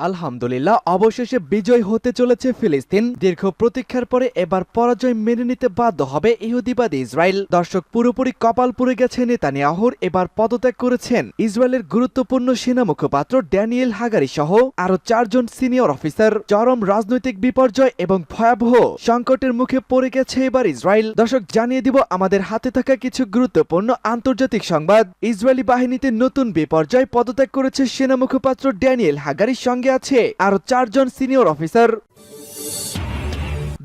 আলহামদুলিল্লাহ, অবশেষে বিজয় হতে চলেছে ফিলিস্তিন। দীর্ঘ প্রতীক্ষার পরে এবার পরাজয় মেনে নিতে বাধ্য হবে ইহুদিবাদী ইসরায়েল। দর্শক, পুরোপুরি কপাল পুড়ে গেছে নেতানিয়াহুর। এবার পদত্যাগ করেছেন ইসরায়েলের গুরুত্বপূর্ণ সেনা মুখপাত্র ড্যানিয়েল হাগারি সহ আরো 4 জন সিনিয়র অফিসার। চরম রাজনৈতিক বিপর্যয় এবং ভয়াবহ সংকটের মুখে পড়ে গেছে এবার ইসরায়েল। দর্শক, জানিয়ে দিব আমাদের হাতে থাকা কিছু গুরুত্বপূর্ণ আন্তর্জাতিক সংবাদ। ইসরায়েলি বাহিনীতে নতুন বিপর্যয়, পদত্যাগ করেছে সেনা মুখপাত্র ড্যানিয়েল হাগারির, সঙ্গে আছে আরো 4 জন সিনিয়র অফিসার।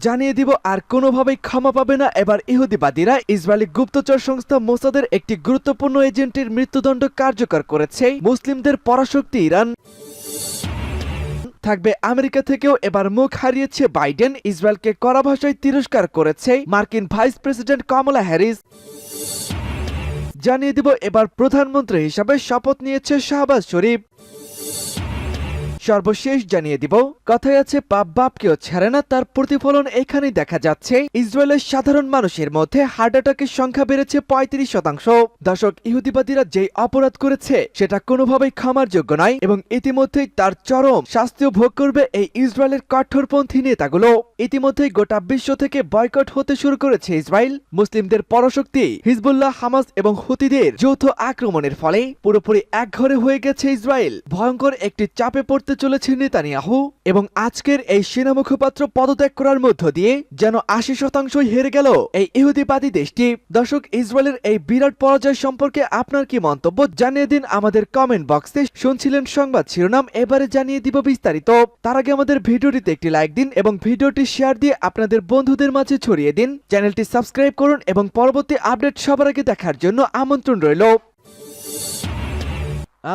জানিয়ে দিব আর কোনোভাবেই ক্ষমা পাবে না এবার ইহুদিবাদীরা। ইসরায়েলি গুপ্তচর সংস্থা মোসাদের একটি গুরুত্বপূর্ণ এজেন্টের মৃত্যুদণ্ড কার্যকর করেছে মুসলিমদের পরাশক্তি ইরান। থাকবে আমেরিকা থেকেও এবার মুখ হারিয়েছে বাইডেন। ইসরায়েলকে কড়া ভাষায় তিরস্কার করেছে মার্কিন ভাইস প্রেসিডেন্ট কমলা হ্যারিস। জানিয়ে দিব এবার প্রধানমন্ত্রী হিসাবে শপথ নিয়েছে শাহবাজ শরীফ। সর্বশেষ জানিয়ে দিব, কথায় আছে পাপ বাপকেও ছাড়ে না, তার প্রতিফলন এখানেই দেখা যাচ্ছে। ইসরায়েলের সাধারণ মানুষের মধ্যে হার্ট অ্যাটাকের সংখ্যা বেড়েছে 35%। দর্শক, ইহুদিবাদীরা যেই অপরাধ করেছে সেটা কোনোভাবেই ক্ষমার যোগ্য নয় এবং ইতিমধ্যেই তার চরম শাস্তিও ভোগ করবে এই ইসরায়েলের কঠোরপন্থী নেতাগুলো। ইতিমধ্যেই গোটা বিশ্ব থেকে বয়কট হতে শুরু করেছে ইসরায়েল। মুসলিমদের পরাশক্তি হিজবুল্লাহ, হামাস এবং হুতিদের যৌথ আক্রমণের ফলে পুরোপুরি একঘরে হয়ে গেছে ইসরায়েল। ভয়ঙ্কর একটি চাপে পড়তে চলেছে নেতানিয়াহু এবং আজকের এই সেনা মুখপাত্র পদত্যাগ করার মধ্য দিয়ে যেন 80% হেরে গেল এই ইহুদিবাদী দেশটি। দর্শক, ইসরায়েলের এই বিরাট পরাজয় সম্পর্কে আপনার কি মন্তব্য জানিয়ে দিন আমাদের কমেন্ট বক্সে। শুনছিলেন সংবাদ শিরোনাম, এবারে জানিয়ে দিব বিস্তারিত। তার আগে আমাদের ভিডিওটিতে একটি লাইক দিন এবং ভিডিওটি শেয়ার দিয়ে আপনাদের বন্ধুদের মাঝে ছড়িয়ে দিন। চ্যানেলটি সাবস্ক্রাইব করুন এবং পরবর্তী আপডেট সবার আগে দেখার জন্য আমন্ত্রণ রইল।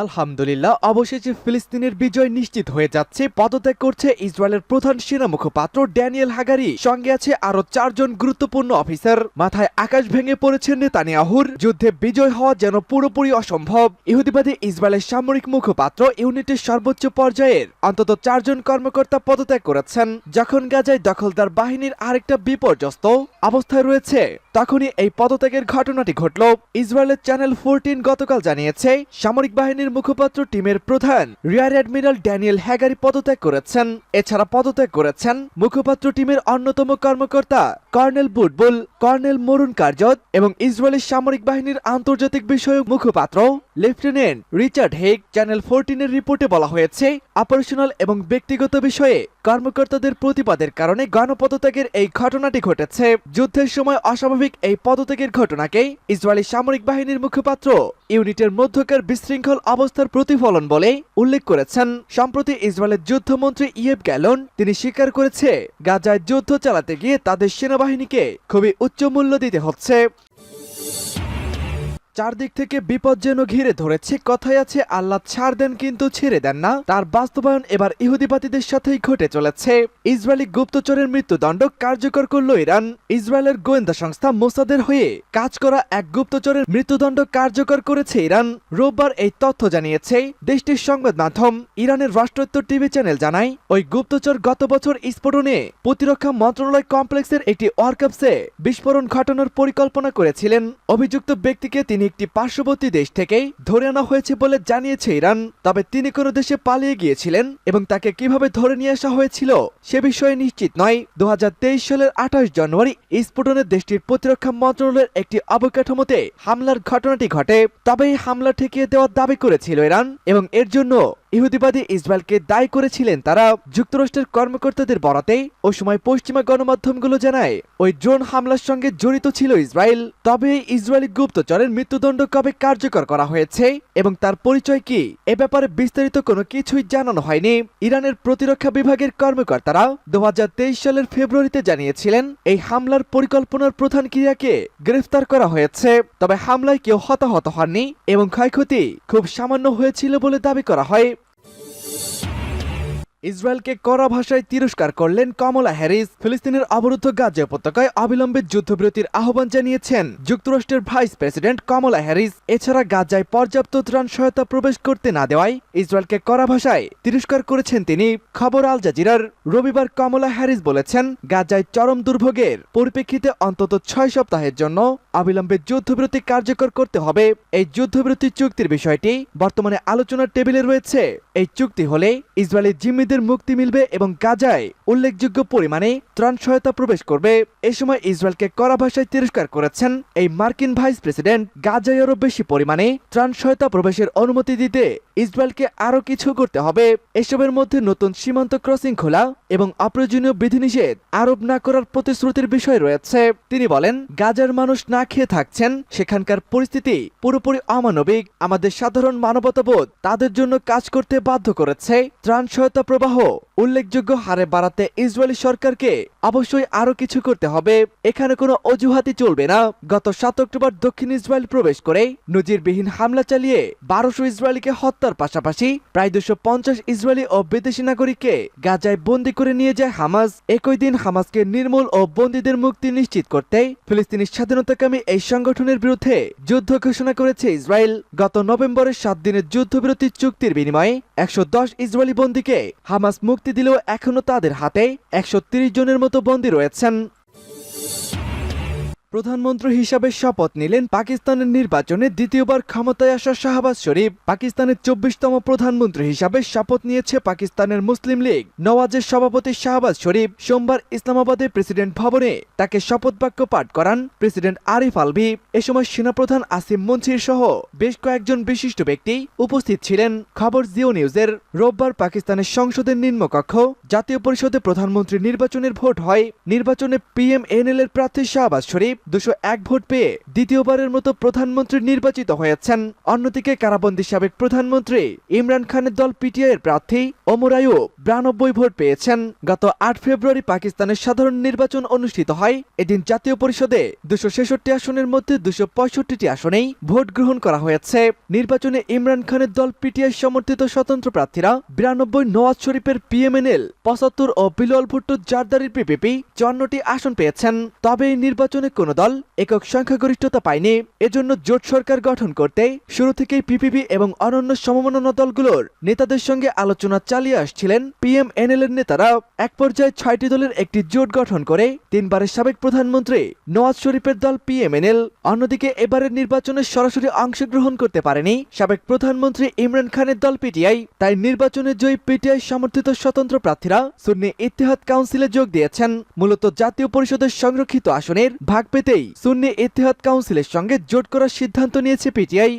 আলহামদুলিল্লাহ, অবশেষে ফিলিস্তিনের বিজয় নিশ্চিত হয়ে যাচ্ছে। পদত্যাগ করছে ইসরায়েলের প্রধান সেনা মুখপাত্র ড্যানিয়েল হাগারি, সঙ্গে আছে আরো 4 জন গুরুত্বপূর্ণ অফিসার। মাথায় আকাশ ভেঙে পড়েছে নেতানিয়াহুর। যুদ্ধে বিজয় হওয়া যেন পুরোপুরি অসম্ভব। ইহুদিবাদী ইসরায়েলের সামরিক মুখপাত্র ইউনিটের সর্বোচ্চ পর্যায়ের অন্তত 4 জন কর্মকর্তা পদত্যাগ করেছেন। যখন গাজায় দখলদার বাহিনীর আরেকটা বিপর্যস্ত অবস্থায় রয়েছে, তখনই এই পদত্যাগের ঘটনাটি ঘটল। ইসরায়েলের চ্যানেল 14 গতকাল জানিয়েছে সামরিক বাহিনীর মুখপাত্র টিমের প্রধান রিয়ার অ্যাডমিরাল ড্যানিয়েল হ্যাগারি পদত্যাগ করেছেন। এছাড়া পদত্যাগ করেছেন মুখপাত্র টিমের অন্যতম কর্মকর্তা কর্নেল বুটবুল, কর্নেল মরুন কারজত এবং ইসরায়েলি সামরিক বাহিনীর আন্তর্জাতিক বিষয়ক মুখপাত্র লেফটেন্যান্ট রিচার্ড হেগ। চ্যানেল 14 এর রিপোর্টে বলা হয়েছে অপারেশনাল এবং ব্যক্তিগত বিষয়ে কর্মকর্তাদের প্রতিবাদের কারণে গণপদত্যাগের এই ঘটনাটি ঘটেছে। যুদ্ধের সময় অস্বাভাবিক এই পদত্যাগের ঘটনাকে ইসরায়েলি সামরিক বাহিনীর মুখপাত্র ইউনিটের মধ্যকার বিশৃঙ্খল অবস্থার প্রতিফলন বলে উল্লেখ করেছেন। সম্প্রতি ইসরায়েলের যুদ্ধমন্ত্রী ইয়েভ গ্যালন তিনি স্বীকার করেছে গাজায় যুদ্ধ চালাতে গিয়ে তাদের সেনাবাহিনীকে খুবই উচ্চ মূল্য দিতে হচ্ছে। চারদিক থেকে বিপদ যেন ঘিরে ধরেছে। কথায় আছে আল্লাহ ছাড় দেন কিন্তু ছেড়ে দেন না, তার বাস্তবায়ন এবার ইহুদিবাদীদের সাথেই ঘটে চলেছে। ইসরায়েলি গুপ্তচরের মৃত্যুদণ্ড কার্যকর করল ইরান। ইসরায়েলের গোয়েন্দা সংস্থা মোসাদের হয়ে কাজ করা এক গুপ্তচরের মৃত্যুদণ্ড কার্যকর করেছে ইরান। রোববার এই তথ্য জানিয়েছে দেশটির সংবাদ মাধ্যম। ইরানের রাষ্ট্রায়ত্ত টিভি চ্যানেল জানায় ওই গুপ্তচর গত বছর স্ফোটনে প্রতিরক্ষা মন্ত্রণালয় কমপ্লেক্সের একটি ওয়ার্কশপে বিস্ফোরণ ঘটানোর পরিকল্পনা করেছিলেন। অভিযুক্ত ব্যক্তিকে তিনি একটি পার্শ্ববর্তী দেশ থেকেই ধরে আনা হয়েছে বলে জানিয়েছে ইরান। তবে তিনি কোনো দেশে পালিয়ে গিয়েছিলেন এবং তাকে কিভাবে ধরে নিয়ে আসা হয়েছিল সে বিষয়ে নিশ্চিত নয়। 2023 সালের 28 জানুয়ারি স্ফোটনে দেশটির প্রতিরক্ষা মন্ত্রণালয়ের একটি অবকাঠামোতে হামলার ঘটনাটি ঘটে। তবে এই হামলা ঠেকিয়ে দেওয়ার দাবি করেছিল ইরান এবং এর জন্য ইহুদিবাদী ইসরায়েলকে দায়ী করেছিলেন তারা। যুক্তরাষ্ট্রের কর্মকর্তাদের বরাতে ও সময় পশ্চিমা গণমাধ্যমগুলো জানায় ওই ড্রোন হামলার সঙ্গে জড়িত ছিল ইসরায়েল। তবে ইসরায়েলি গুপ্তচরের মৃত্যুদণ্ড কবে কার্যকর করা হয়েছে এবং তার পরিচয় কি, এ ব্যাপারে বিস্তারিত কোনো কিছুই জানানো হয়নি। ইরানের প্রতিরক্ষা বিভাগের কর্মকর্তারা 2023 সালের ফেব্রুয়ারিতে জানিয়েছিলেন এই হামলার পরিকল্পনার প্রধান ক্রিয়াকে গ্রেফতার করা হয়েছে। তবে হামলায় কেউ হতাহত হননি এবং ক্ষয়ক্ষতি খুব সামান্য হয়েছিল বলে দাবি করা হয়। ইসরায়েলকে কড়া ভাষায় তিরস্কার করলেন কমলা হ্যারিস। ফিলিস্তিনের অবরুদ্ধ গাজা উপত্যকায় অবিলম্বে যুদ্ধবিরতির আহ্বান জানিয়েছেন যুক্তরাষ্ট্রের ভাইস প্রেসিডেন্ট কমলা হ্যারিস। এছাড়া গাজায় পর্যাপ্ত ত্রাণ সহায়তা প্রবেশ করতে না দেওয়ায় ইসরায়েলকে কড়া ভাষায় তিরস্কার করেছেন তিনি। খবর আল জাজিরার। রবিবার কমলা হ্যারিস বলেছেন গাজায় চরম দুর্ভোগের পরিপ্রেক্ষিতে অন্তত 6 সপ্তাহের জন্য অবিলম্বে যুদ্ধবিরতি কার্যকর করতে হবে। এই যুদ্ধবিরতি চুক্তির বিষয়টি বর্তমানে আলোচনার টেবিলে রয়েছে এই চুক্তি হলে ইসরায়েলি জিম্মিদের মুক্তি মিলবে এবং গাজায় উল্লেখযোগ্য পরিমাণে ত্রাণ সহায়তা প্রবেশ করবে। এ সময় ইসরায়েলকে কড়া ভাষায় তিরস্কার করেছেন এই মার্কিন ভাইস প্রেসিডেন্ট। গাজায় আরও বেশি পরিমাণে ত্রাণ সহায়তা প্রবেশের অনুমতি দিতে ইসরায়েলকে আরও কিছু করতে হবে। এসবের মধ্যে নতুন সীমান্ত ক্রসিং খোলা এবং অপ্রয়োজনীয় বিধিনিষেধ আরোপ না করার প্রতিশ্রুতির বিষয় রয়েছে। তিনি বলেন, গাজার মানুষ না খেয়ে থাকছেন, সেখানকার পরিস্থিতি পুরোপুরি অমানবিক। আমাদের সাধারণ মানবতাবোধ তাদের জন্য কাজ করতে বাধ্য করেছে। ত্রাণ সহায়তা প্রবাহ উল্লেখযোগ্য হারে বাড়াতে ইসরায়েলি সরকারকে অবশ্যই আরো কিছু করতে হবে। এখানে কোনো অজুহাতই চলবে না। গত 7 অক্টোবর দক্ষিণ ইসরায়েল প্রবেশ করে নজিরবিহীন হামলা চালিয়ে 1200 ইসরায়েলিকে হত্যার পাশাপাশি প্রায় 250 ইসরায়েলি ও বিদেশি নাগরিককে গাজায় বন্দী করে নিয়ে যায় হামাস। একই দিন হামাসকে নির্মূল ও বন্দীদের মুক্তি নিশ্চিত করতে ফিলিস্তিনি স্বাধীনতাকামী এই সংগঠনের বিরুদ্ধে যুদ্ধ ঘোষণা করেছে ইসরায়েল। গত নভেম্বরের 7 দিনের যুদ্ধবিরতি চুক্তির বিনিময়ে 110 ইসরায়েলি বন্দীকে হামাস মুক্তি দিলেও এখনো তাদের হাতে 130 জনের মতো বন্দী রয়েছেন। প্রধানমন্ত্রী হিসাবে শপথ নিলেন পাকিস্তানের নির্বাচনে দ্বিতীয়বার ক্ষমতায় আসা শাহবাজ শরীফ। পাকিস্তানের 24তম প্রধানমন্ত্রী হিসাবে শপথ নিয়েছে পাকিস্তানের মুসলিম লীগ নওয়াজের সভাপতি শাহবাজ শরীফ। সোমবার ইসলামাবাদে প্রেসিডেন্ট ভবনে তাকে শপথ বাক্য পাঠ করান প্রেসিডেন্ট আরিফ আলভি। এ সময় সেনাপ্রধান আসিম মুনসির সহ বেশ কয়েকজন বিশিষ্ট ব্যক্তি উপস্থিত ছিলেন। খবর জিও নিউজের। রোববার পাকিস্তানের সংসদের নিম্নকক্ষ জাতীয় পরিষদে প্রধানমন্ত্রী নির্বাচনের ভোট হয়। নির্বাচনে পিএমএনএল এর প্রার্থী শাহবাজ শরীফ 201 ভোট পেয়ে দ্বিতীয়বারের মতো প্রধানমন্ত্রী নির্বাচিত হয়েছেন। অন্যদিকে কারাবন্দী সাবেক প্রধানমন্ত্রী ইমরান খানের দল পিটিআই এর প্রার্থী ওমর আইয়ুব 92 ভোট পেয়েছেন। গত 8 ফেব্রুয়ারি পাকিস্তানের সাধারণ নির্বাচন অনুষ্ঠিত হয়। এদিন জাতীয় পরিষদে 266 আসনের মধ্যে 265টি আসনেই ভোট গ্রহণ করা হয়েছে। নির্বাচনে ইমরান খানের দল পিটিআই সমর্থিত স্বতন্ত্র প্রার্থীরা 92, নওয়াজ শরীফের পিএমএনএল 75 ও বিলাল ভুট্টো জারদারির পিপিপি 54টি আসন পেয়েছেন। তবে এই নির্বাচনে কোনো দল একক সংখ্যাগরিষ্ঠতা পায়নি। এজন্য জোট সরকার গঠন করতে শুরু থেকেই পিপিপি এবং অন্যান্য সমমনা দলগুলোর নেতাদের সঙ্গে আলোচনা চালিয়ে আসছিলেন পিএমএনএল এর নেতারা। এক পর্যায়ে 6টি দলের একটি জোট গঠন করে 3 বারের সাবেক প্রধানমন্ত্রী নওয়াজ শরীফের দল পিএমএনএল। অন্যদিকে এবারের নির্বাচনে সরাসরি অংশগ্রহণ করতে পারেনি সাবেক প্রধানমন্ত্রী ইমরান খানের দল পিটিআই। তাই নির্বাচনে জয়ী পিটিআই সমর্থিত স্বতন্ত্র প্রার্থীরা সুন্নি ইত্তেহাদ কাউন্সিলে যোগ দিয়েছেন। মূলত জাতীয় পরিষদের সংরক্ষিত আসনের ভাগ পেতেই সুন্নি ইত্তেহাদ কাউন্সিলের সঙ্গে জোট করার সিদ্ধান্ত নিয়েছে পিটিআই।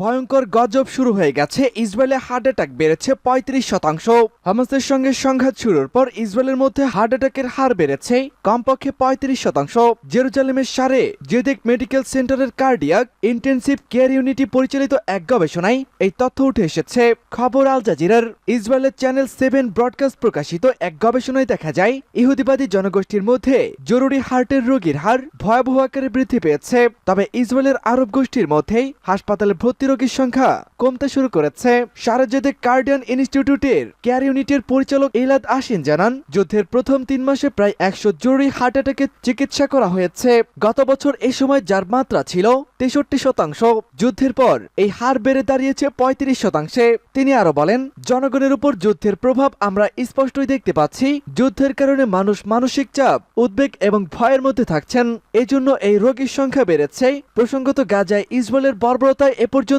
ভয়ঙ্কর গজব শুরু হয়ে গেছে। ইসরায়েলে হার্ট অ্যাটাক বেড়েছে 35%। হামাসের সঙ্গে সংঘাত শুরুর পর ইসরায়েলের মধ্যে হার্ট অ্যাটাকের হার বেড়েছে কমপক্ষে 35%। জেরুজালেমের সারে জেদেক মেডিকেল সেন্টারের কার্ডিয়াক ইন্টেনসিভ কেয়ার ইউনিটি পরিচালিত এক গবেষণায় এই তথ্য উঠে এসেছে। খবর আল জাজিরার। ইসরায়েলের চ্যানেল 7 ব্রডকাস্ট প্রকাশিত এক গবেষণায় দেখা যায় ইহুদিবাদী জনগোষ্ঠীর মধ্যে জরুরি হার্টের রোগীর হার ভয়াবহ আকারে বৃদ্ধি পেয়েছে। তবে ইসরায়েলের আরব গোষ্ঠীর মধ্যেই হাসপাতালে ভর্তি রোগীর সংখ্যা কমতে শুরু করেছে। সারেজেদে কার্ডিয়ান ইনস্টিটিউটের কেয়ার ইউনিটের পরিচালক ইলাদ আশিন জানান, যুদ্ধের প্রথম 3 মাসে প্রায় 100 জরুরি হার্ট অ্যাটাকের চিকিৎসা করা হয়েছে। গত বছর এই সময় যার মাত্রা ছিল 63%। যুদ্ধের পর এই হার বেড়ে দাঁড়িয়েছে 35%। তিনি আরো বলেন, জনগণের উপর যুদ্ধের প্রভাব আমরা স্পষ্টই দেখতে পাচ্ছি। যুদ্ধের কারণে মানুষ মানসিক চাপ, উদ্বেগ এবং ভয়ের মধ্যে থাকছেন। এজন্য এই রোগীর সংখ্যা বেড়েছে। প্রসঙ্গত, গাজায় ইসরায়েলের বর্বরতায় এ পর্যন্ত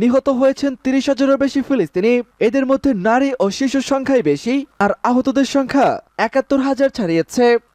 নিহত হয়েছেন 30,000-এর বেশি ফিলিস্তিনি। এদের মধ্যে নারী ও শিশুর সংখ্যাই বেশি, আর আহতদের সংখ্যা 71,000 ছাড়িয়েছে।